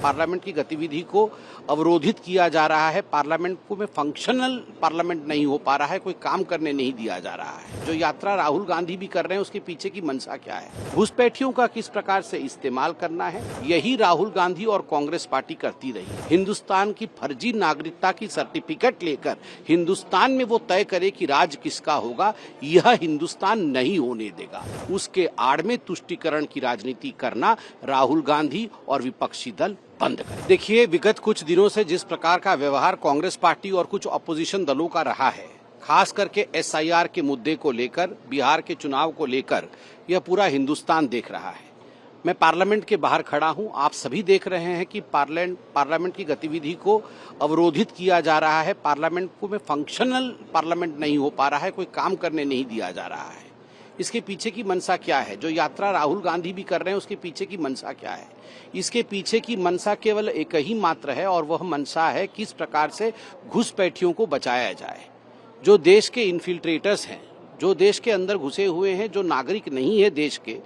Parliament की गतिविधि को अवरोधित किया जा रहा है, पार्लियामेंट को में फंक्शनल पार्लियामेंट नहीं हो पा रहा है, कोई काम करने नहीं दिया जा रहा है। जो यात्रा राहुल गांधी भी कर रहे हैं उसके पीछे की मंशा क्या है, घुसपैठियों का किस प्रकार से इस्तेमाल करना है, यही राहुल गांधी और कांग्रेस पार्टी करती रही। हिंदुस्तान की फर्जी नागरिकता की सर्टिफिकेट लेकर हिंदुस्तान में वो तय करे कि राज किसका होगा, यह हिंदुस्तान नहीं होने देगा। उसके आड़ में तुष्टीकरण की राजनीति करना राहुल गांधी और विपक्षी दल बंद करें। देखिए, विगत कुछ दिनों से जिस प्रकार का व्यवहार कांग्रेस पार्टी और कुछ अपोजिशन दलों का रहा है, खास करके SIR के मुद्दे को लेकर, बिहार के चुनाव को लेकर, यह पूरा हिंदुस्तान देख रहा है। मैं पार्लियामेंट के बाहर खड़ा हूं, आप सभी देख रहे हैं कि पार्लियामेंट की गतिविधि को अवरोधित किया जा रहा है, पार्लियामेंट को में फंक्शनल पार्लियामेंट नहीं हो पा रहा है, कोई काम करने नहीं दिया जा रहा है। इसके पीछे की मंशा क्या है? जो यात्रा राहुल गांधी भी कर रहे हैं उसके पीछे की मंशा क्या है? इसके पीछे की मंशा केवल एक ही मात्र है और वह मंशा है किस प्रकार से घुसपैठियों को बचाया जाए। जो देश के इन्फिल्ट्रेटर्स हैं, जो देश के अंदर घुसे हुए हैं, जो नागरिक नहीं है देश के,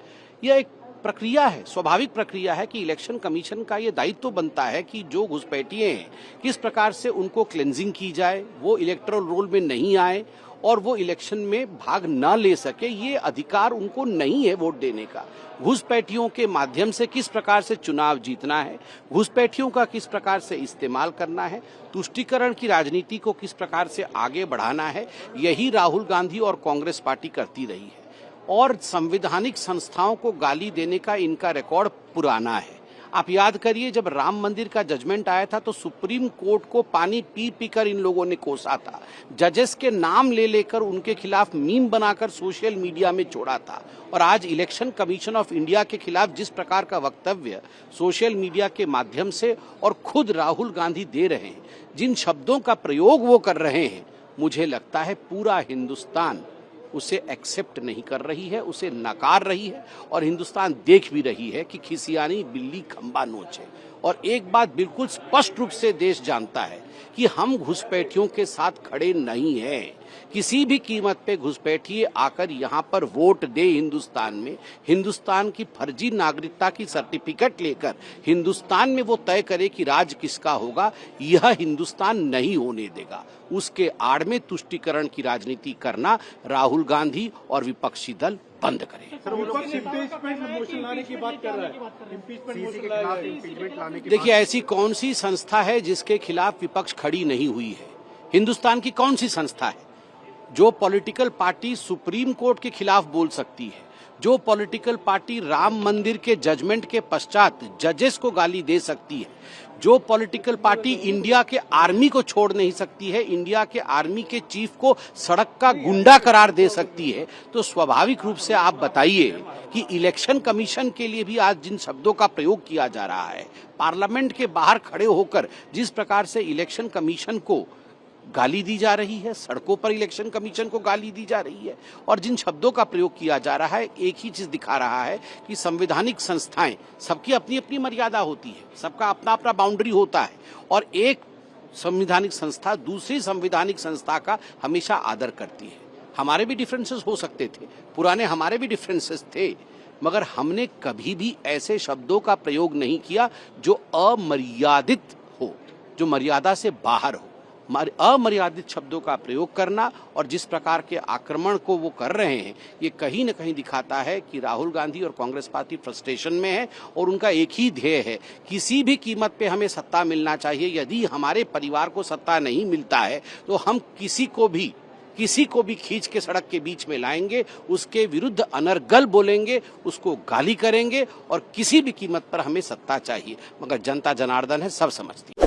यह एक प्रक्रिया है, स्वाभाविक प्रक्रिया है कि इलेक्शन कमीशन का ये दायित्व बनता है कि जो घुसपैठिए हैं किस प्रकार से उनको क्लेंजिंग की जाए, वो इलेक्टोरल रोल में नहीं आए और वो इलेक्शन में भाग न ले सके। ये अधिकार उनको नहीं है वोट देने का। घुसपैठियों के माध्यम से किस प्रकार से चुनाव जीतना है, घुसपैठियों का किस प्रकार से इस्तेमाल करना है, तुष्टीकरण की राजनीति को किस प्रकार से आगे बढ़ाना है, यही राहुल गांधी और कांग्रेस पार्टी करती रही है। और संवैधानिक संस्थाओं को गाली देने का इनका रिकॉर्ड पुराना है। आप याद करिए, जब राम मंदिर का जजमेंट आया था तो सुप्रीम कोर्ट को पानी पी पी कर इन लोगों ने कोसा था, जजेस के नाम ले लेकर उनके खिलाफ मीम बनाकर सोशल मीडिया में छोड़ा था। और आज इलेक्शन कमीशन ऑफ इंडिया के खिलाफ जिस प्रकार का वक्तव्य सोशल मीडिया के माध्यम से और खुद राहुल गांधी दे रहे हैं, जिन शब्दों का प्रयोग वो कर रहे हैं, मुझे लगता है पूरा हिंदुस्तान उसे एक्सेप्ट नहीं कर रही है, उसे नकार रही है। और हिंदुस्तान देख भी रही है कि खिसियानी बिल्ली खंबा नोचे। और एक बात बिल्कुल स्पष्ट रूप से देश जानता है कि हम घुसपैठियों के साथ खड़े नहीं हैं। किसी भी कीमत पे घुसपैठिए आकर यहाँ पर वोट दे हिंदुस्तान में, हिंदुस्तान की फर्जी नागरिकता की सर्टिफिकेट लेकर हिंदुस्तान में वो तय करे कि राज किसका होगा, यह हिंदुस्तान नहीं होने देगा। उसके आड़ में तुष्टीकरण की राजनीति करना राहुल गांधी और विपक्षी दल बंद करें। देखिए, ऐसी कौन सी संस्था है जिसके खिलाफ विपक्ष खड़ी नहीं हुई है? हिंदुस्तान की कौन सी संस्था है? जो पॉलिटिकल पार्टी सुप्रीम कोर्ट के खिलाफ बोल सकती है, जो पॉलिटिकल पार्टी राम मंदिर के जजमेंट के पश्चात जजेस को गाली दे सकती है, जो पॉलिटिकल पार्टी इंडिया के आर्मी को छोड़ नहीं सकती है, इंडिया के आर्मी के चीफ को सड़क का गुंडा करार दे सकती है, तो स्वाभाविक रूप से आप बताइए कि इलेक्शन कमीशन के लिए भी आज जिन शब्दों का प्रयोग किया जा रहा है, पार्लियामेंट के बाहर खड़े होकर जिस प्रकार से इलेक्शन कमीशन को गाली दी जा रही है, सड़कों पर इलेक्शन कमीशन को गाली दी जा रही है, और जिन शब्दों का प्रयोग किया जा रहा है, एक ही चीज दिखा रहा है कि संवैधानिक संस्थाएं, सबकी अपनी अपनी मर्यादा होती है, सबका अपना अपना बाउंड्री होता है, और एक संवैधानिक संस्था दूसरी संवैधानिक संस्था का हमेशा आदर करती है। हमारे भी डिफरेंसेस हो सकते थे, पुराने हमारे भी डिफरेंसेस थे, मगर हमने कभी भी ऐसे शब्दों का प्रयोग नहीं किया जो अमर्यादित हो, जो मर्यादा से बाहर हो। अमर्यादित शब्दों का प्रयोग करना और जिस प्रकार के आक्रमण को वो कर रहे हैं, ये कहीं न कहीं दिखाता है कि राहुल गांधी और कांग्रेस पार्टी फ्रस्ट्रेशन में है और उनका एक ही ध्येय है, किसी भी कीमत पे हमें सत्ता मिलना चाहिए। यदि हमारे परिवार को सत्ता नहीं मिलता है तो हम किसी को भी खींच के सड़क के बीच में लाएंगे, उसके विरुद्ध अनर्गल बोलेंगे, उसको गाली करेंगे, और किसी भी कीमत पर हमें सत्ता चाहिए। मगर जनता जनार्दन है, सब समझती है।